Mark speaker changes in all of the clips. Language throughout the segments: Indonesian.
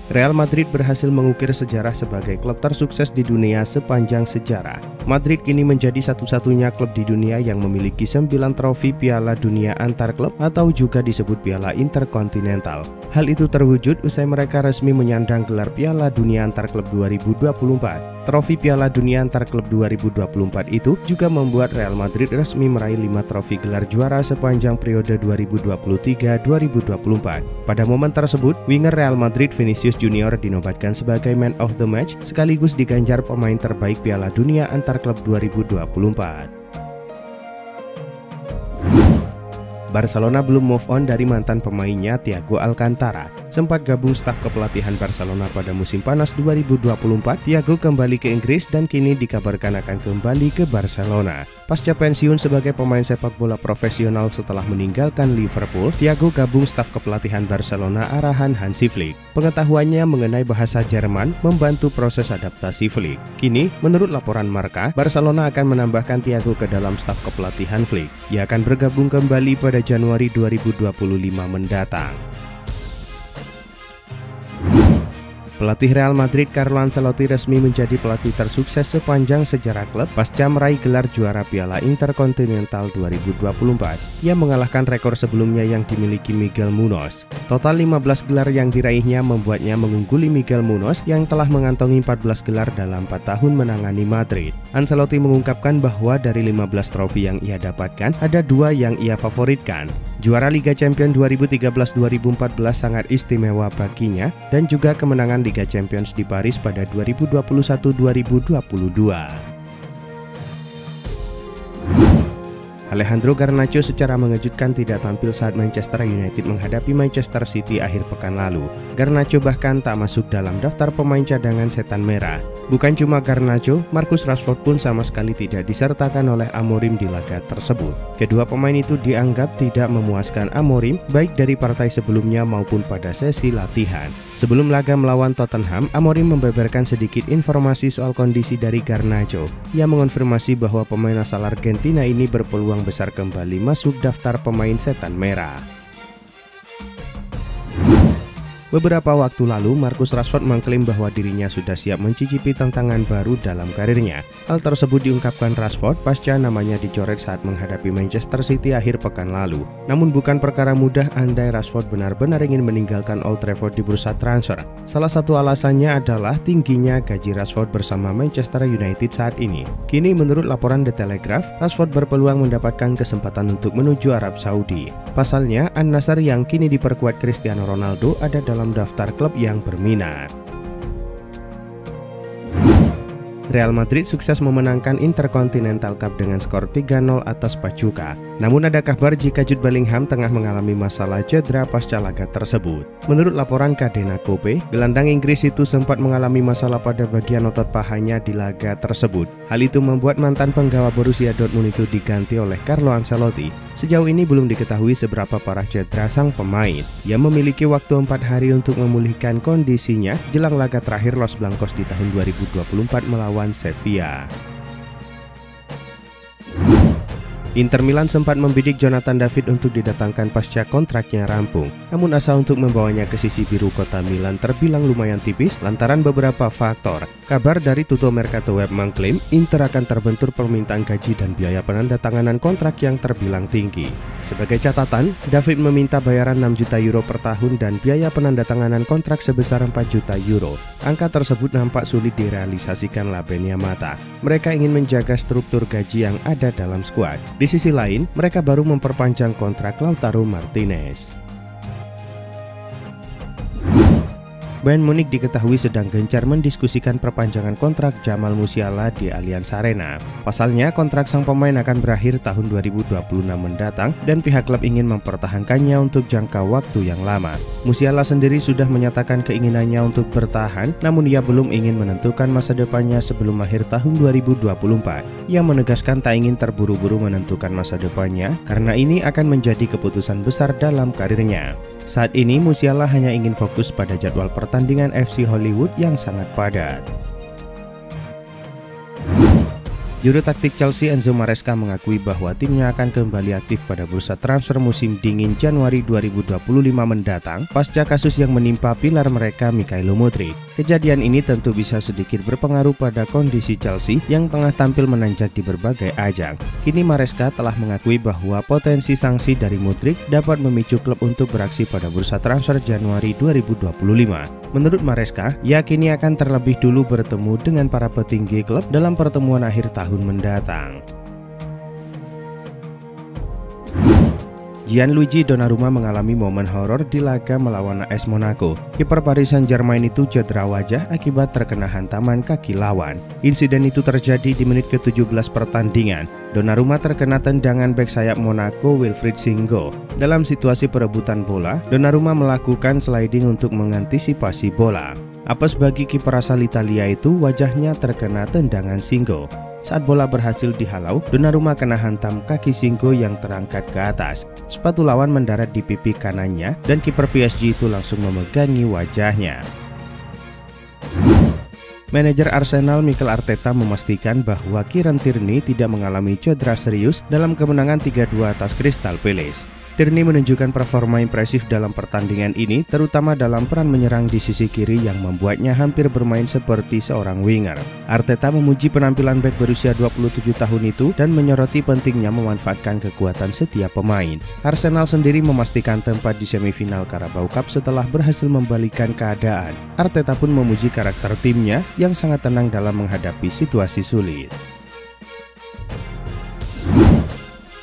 Speaker 1: Real Madrid berhasil mengukir sejarah sebagai klub tersukses di dunia sepanjang sejarah. Madrid kini menjadi satu-satunya klub di dunia yang memiliki 9 trofi Piala Dunia antar klub atau juga disebut Piala Interkontinental. Hal itu terwujud usai mereka resmi menyandang gelar Piala Dunia antar klub 2024. Trofi Piala Dunia antar klub 2024 itu juga membuat Real Madrid resmi meraih 5 trofi gelar juara sepanjang periode 2023-2024. Pada momen tersebut, winger Real Madrid Vinicius Junior dinobatkan sebagai Man of the Match sekaligus diganjar pemain terbaik Piala Dunia antar klub 2024. Barcelona belum move on dari mantan pemainnya Thiago Alcantara. Sempat gabung staf kepelatihan Barcelona pada musim panas 2024, Thiago kembali ke Inggris dan kini dikabarkan akan kembali ke Barcelona. Pasca pensiun sebagai pemain sepak bola profesional setelah meninggalkan Liverpool, Thiago gabung staf kepelatihan Barcelona arahan Hansi Flick. Pengetahuannya mengenai bahasa Jerman membantu proses adaptasi Flick. Kini, menurut laporan Marca, Barcelona akan menambahkan Thiago ke dalam staf kepelatihan Flick. Ia akan bergabung kembali pada Januari 2025 mendatang. Pelatih Real Madrid Carlo Ancelotti resmi menjadi pelatih tersukses sepanjang sejarah klub pasca meraih gelar juara Piala Interkontinental 2024. Ia mengalahkan rekor sebelumnya yang dimiliki Miguel Munoz. Total 15 gelar yang diraihnya membuatnya mengungguli Miguel Munoz yang telah mengantongi 14 gelar dalam 4 tahun menangani Madrid. Ancelotti mengungkapkan bahwa dari 15 trofi yang ia dapatkan, ada 2 yang ia favoritkan. Juara Liga Champions 2013-2014 sangat istimewa baginya dan juga kemenangan Liga Champions di Paris pada 2021-2022. Alejandro Garnacho secara mengejutkan tidak tampil saat Manchester United menghadapi Manchester City akhir pekan lalu. Garnacho bahkan tak masuk dalam daftar pemain cadangan setan merah. Bukan cuma Garnacho, Marcus Rashford pun sama sekali tidak disertakan oleh Amorim di laga tersebut. Kedua pemain itu dianggap tidak memuaskan Amorim baik dari partai sebelumnya maupun pada sesi latihan. Sebelum laga melawan Tottenham, Amorim membeberkan sedikit informasi soal kondisi dari Garnacho. Ia mengonfirmasi bahwa pemain asal Argentina ini berpeluang besar kembali masuk daftar pemain setan merah. Beberapa waktu lalu, Marcus Rashford mengklaim bahwa dirinya sudah siap mencicipi tantangan baru dalam karirnya. Hal tersebut diungkapkan Rashford pasca namanya dicoret saat menghadapi Manchester City akhir pekan lalu. Namun bukan perkara mudah andai Rashford benar-benar ingin meninggalkan Old Trafford di bursa transfer. Salah satu alasannya adalah tingginya gaji Rashford bersama Manchester United saat ini. Kini menurut laporan The Telegraph, Rashford berpeluang mendapatkan kesempatan untuk menuju Arab Saudi. Pasalnya, An-Nassr yang kini diperkuat Cristiano Ronaldo ada dalam daftar klub yang berminat. Real Madrid sukses memenangkan Intercontinental Cup dengan skor 3-0 atas Pachuca. Namun ada kabar jika Jude Bellingham tengah mengalami masalah cedera pasca laga tersebut. Menurut laporan Cadena Cope, gelandang Inggris itu sempat mengalami masalah pada bagian otot pahanya di laga tersebut. Hal itu membuat mantan penggawa Borussia Dortmund itu diganti oleh Carlo Ancelotti. Sejauh ini belum diketahui seberapa parah cedera sang pemain. Ia memiliki waktu 4 hari untuk memulihkan kondisinya jelang laga terakhir Los Blancos di tahun 2024 melawan Sevilla. Inter Milan sempat membidik Jonathan David untuk didatangkan pasca kontraknya rampung. Namun asa untuk membawanya ke sisi biru kota Milan terbilang lumayan tipis lantaran beberapa faktor. Kabar dari Tutto Mercato Web mengklaim Inter akan terbentur permintaan gaji dan biaya penandatanganan kontrak yang terbilang tinggi. Sebagai catatan, David meminta bayaran 6 juta euro per tahun dan biaya penandatanganan kontrak sebesar 4 juta euro. Angka tersebut nampak sulit direalisasikan Labenia Mata. Mereka ingin menjaga struktur gaji yang ada dalam skuad. Di sisi lain, mereka baru memperpanjang kontrak Lautaro Martinez. Bayern Munich diketahui sedang gencar mendiskusikan perpanjangan kontrak Jamal Musiala di Allianz Arena. Pasalnya, kontrak sang pemain akan berakhir tahun 2026 mendatang dan pihak klub ingin mempertahankannya untuk jangka waktu yang lama. Musiala sendiri sudah menyatakan keinginannya untuk bertahan, namun ia belum ingin menentukan masa depannya sebelum akhir tahun 2024. Ia menegaskan tak ingin terburu-buru menentukan masa depannya karena ini akan menjadi keputusan besar dalam karirnya. Saat ini Musiala hanya ingin fokus pada jadwal pertandingan FC Hollywood yang sangat padat. Juru taktik Chelsea Enzo Maresca mengakui bahwa timnya akan kembali aktif pada bursa transfer musim dingin Januari 2025 mendatang pasca kasus yang menimpa pilar mereka Mikhailo Mudryk. Kejadian ini tentu bisa sedikit berpengaruh pada kondisi Chelsea yang tengah tampil menanjak di berbagai ajang. Kini Maresca telah mengakui bahwa potensi sanksi dari Mudryk dapat memicu klub untuk beraksi pada bursa transfer Januari 2025. Menurut Maresca, ia kini akan terlebih dulu bertemu dengan para petinggi klub dalam pertemuan akhir tahun mendatang. Gianluigi Donnarumma mengalami momen horor di laga melawan AS Monaco. Kiper Paris Saint-Germain itu cedera wajah akibat terkena hantaman kaki lawan. Insiden itu terjadi di menit ke-17 pertandingan. Donnarumma terkena tendangan bek sayap Monaco Wilfried Singo. Dalam situasi perebutan bola, Donnarumma melakukan sliding untuk mengantisipasi bola. Apes bagi kiper asal Italia itu, wajahnya terkena tendangan Singo. Saat bola berhasil dihalau, Donnarumma kena hantam kaki Singo yang terangkat ke atas. Sepatu lawan mendarat di pipi kanannya dan kiper PSG itu langsung memegangi wajahnya. Manajer Arsenal Mikel Arteta memastikan bahwa Kieran Tierney tidak mengalami cedera serius dalam kemenangan 3-2 atas Crystal Palace. Tierney menunjukkan performa impresif dalam pertandingan ini, terutama dalam peran menyerang di sisi kiri yang membuatnya hampir bermain seperti seorang winger. Arteta memuji penampilan bek berusia 27 tahun itu dan menyoroti pentingnya memanfaatkan kekuatan setiap pemain. Arsenal sendiri memastikan tempat di semifinal Carabao Cup setelah berhasil membalikkan keadaan. Arteta pun memuji karakter timnya yang sangat tenang dalam menghadapi situasi sulit.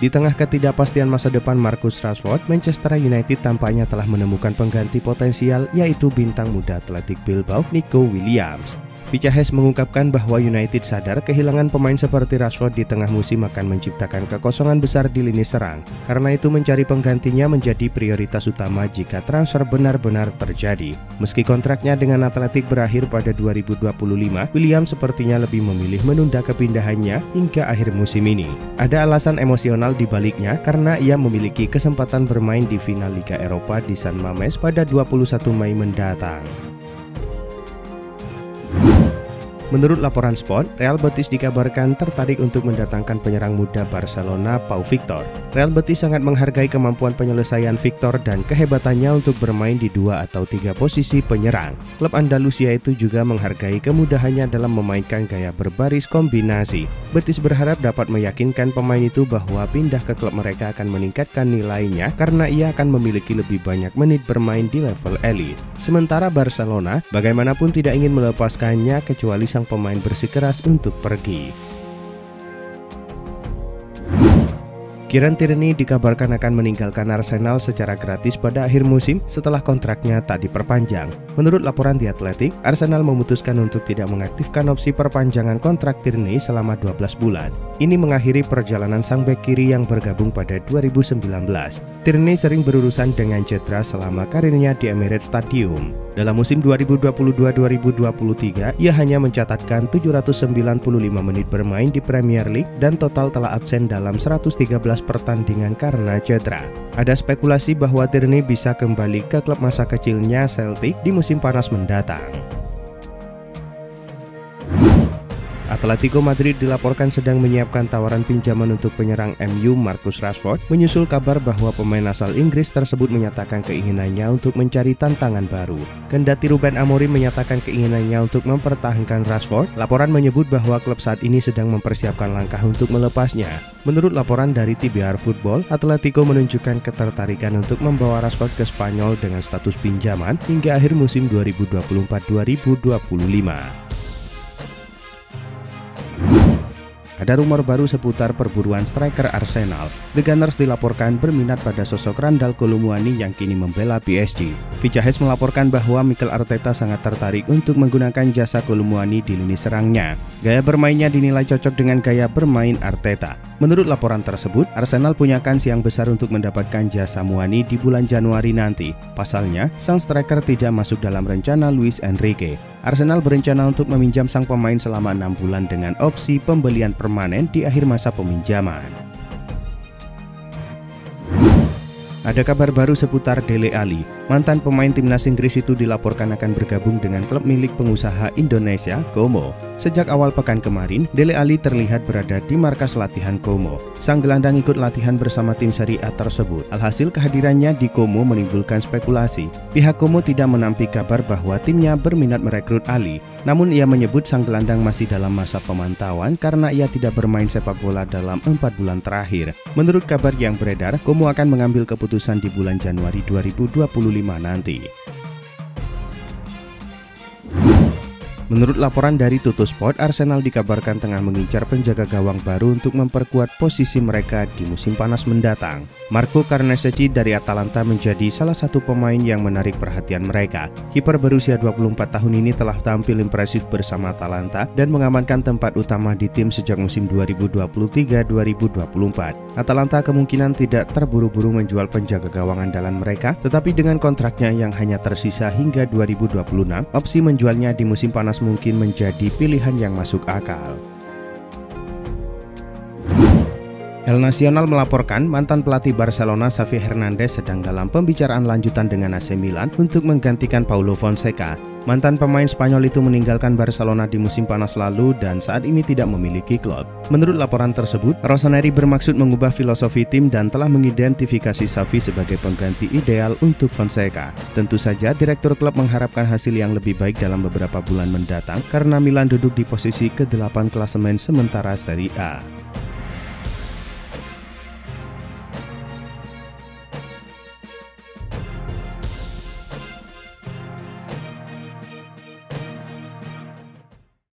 Speaker 1: Di tengah ketidakpastian masa depan Marcus Rashford, Manchester United tampaknya telah menemukan pengganti potensial, yaitu bintang muda Athletic Bilbao, Nico Williams. Vicahes mengungkapkan bahwa United sadar kehilangan pemain seperti Rashford di tengah musim akan menciptakan kekosongan besar di lini serang. Karena itu mencari penggantinya menjadi prioritas utama jika transfer benar-benar terjadi. Meski kontraknya dengan Athletic berakhir pada 2025, Williams sepertinya lebih memilih menunda kepindahannya hingga akhir musim ini. Ada alasan emosional di baliknya karena ia memiliki kesempatan bermain di final Liga Eropa di San Mamés pada 21 Mei mendatang. Menurut laporan Sport, Real Betis dikabarkan tertarik untuk mendatangkan penyerang muda Barcelona Pau Victor. Real Betis sangat menghargai kemampuan penyelesaian Victor dan kehebatannya untuk bermain di 2 atau 3 posisi penyerang. Klub Andalusia itu juga menghargai kemudahannya dalam memainkan gaya berbaris kombinasi. Betis berharap dapat meyakinkan pemain itu bahwa pindah ke klub mereka akan meningkatkan nilainya karena ia akan memiliki lebih banyak menit bermain di level elit. Sementara Barcelona bagaimanapun tidak ingin melepaskannya kecuali sang pemain bersikeras untuk pergi. Kieran Tierney dikabarkan akan meninggalkan Arsenal secara gratis pada akhir musim setelah kontraknya tak diperpanjang. Menurut laporan The Athletic, Arsenal memutuskan untuk tidak mengaktifkan opsi perpanjangan kontrak Tierney selama 12 bulan. Ini mengakhiri perjalanan sang bek kiri yang bergabung pada 2019. Tierney sering berurusan dengan cedera selama karirnya di Emirates Stadium. Dalam musim 2022-2023, ia hanya mencatatkan 795 menit bermain di Premier League dan total telah absen dalam 113 pertandingan karena cedera. Ada spekulasi bahwa Tierney bisa kembali ke klub masa kecilnya Celtic di musim panas mendatang. Atletico Madrid dilaporkan sedang menyiapkan tawaran pinjaman untuk penyerang MU Marcus Rashford, menyusul kabar bahwa pemain asal Inggris tersebut menyatakan keinginannya untuk mencari tantangan baru. Kendati Ruben Amorim menyatakan keinginannya untuk mempertahankan Rashford, laporan menyebut bahwa klub saat ini sedang mempersiapkan langkah untuk melepasnya. Menurut laporan dari TBR Football, Atletico menunjukkan ketertarikan untuk membawa Rashford ke Spanyol dengan status pinjaman hingga akhir musim 2024-2025. Ada rumor baru seputar perburuan striker Arsenal. The Gunners dilaporkan berminat pada sosok Randal Kolo Muani yang kini membela PSG. Vicahes melaporkan bahwa Mikel Arteta sangat tertarik untuk menggunakan jasa Kolo Muani di lini serangnya. Gaya bermainnya dinilai cocok dengan gaya bermain Arteta. Menurut laporan tersebut, Arsenal punya kans yang besar untuk mendapatkan jasa Muani di bulan Januari nanti. Pasalnya, sang striker tidak masuk dalam rencana Luis Enrique. Arsenal berencana untuk meminjam sang pemain selama 6 bulan dengan opsi pembelian permanen di akhir masa peminjaman. Ada kabar baru seputar Dele Alli. Mantan pemain timnas Inggris itu dilaporkan akan bergabung dengan klub milik pengusaha Indonesia, Como. Sejak awal pekan kemarin, Dele Alli terlihat berada di markas latihan Como. Sang gelandang ikut latihan bersama tim Serie A tersebut. Alhasil kehadirannya di Como menimbulkan spekulasi. Pihak Como tidak menampik kabar bahwa timnya berminat merekrut Ali. Namun ia menyebut sang gelandang masih dalam masa pemantauan karena ia tidak bermain sepak bola dalam 4 bulan terakhir. Menurut kabar yang beredar, Como akan mengambil keputusan di bulan Januari 2025 nanti. Menurut laporan dari Tutto Sport, Arsenal dikabarkan tengah mengincar penjaga gawang baru untuk memperkuat posisi mereka di musim panas mendatang. Marco Carnesecchi dari Atalanta menjadi salah satu pemain yang menarik perhatian mereka. Kiper berusia 24 tahun ini telah tampil impresif bersama Atalanta dan mengamankan tempat utama di tim sejak musim 2023-2024. Atalanta kemungkinan tidak terburu-buru menjual penjaga gawang andalan mereka, tetapi dengan kontraknya yang hanya tersisa hingga 2026, opsi menjualnya di musim panas mungkin menjadi pilihan yang masuk akal. El Nacional melaporkan mantan pelatih Barcelona Xavi Hernandez sedang dalam pembicaraan lanjutan dengan AC Milan untuk menggantikan Paulo Fonseca. Mantan pemain Spanyol itu meninggalkan Barcelona di musim panas lalu dan saat ini tidak memiliki klub. Menurut laporan tersebut, Rossoneri bermaksud mengubah filosofi tim dan telah mengidentifikasi Xavi sebagai pengganti ideal untuk Fonseca. Tentu saja, direktur klub mengharapkan hasil yang lebih baik dalam beberapa bulan mendatang karena Milan duduk di posisi ke-8 klasemen sementara Serie A.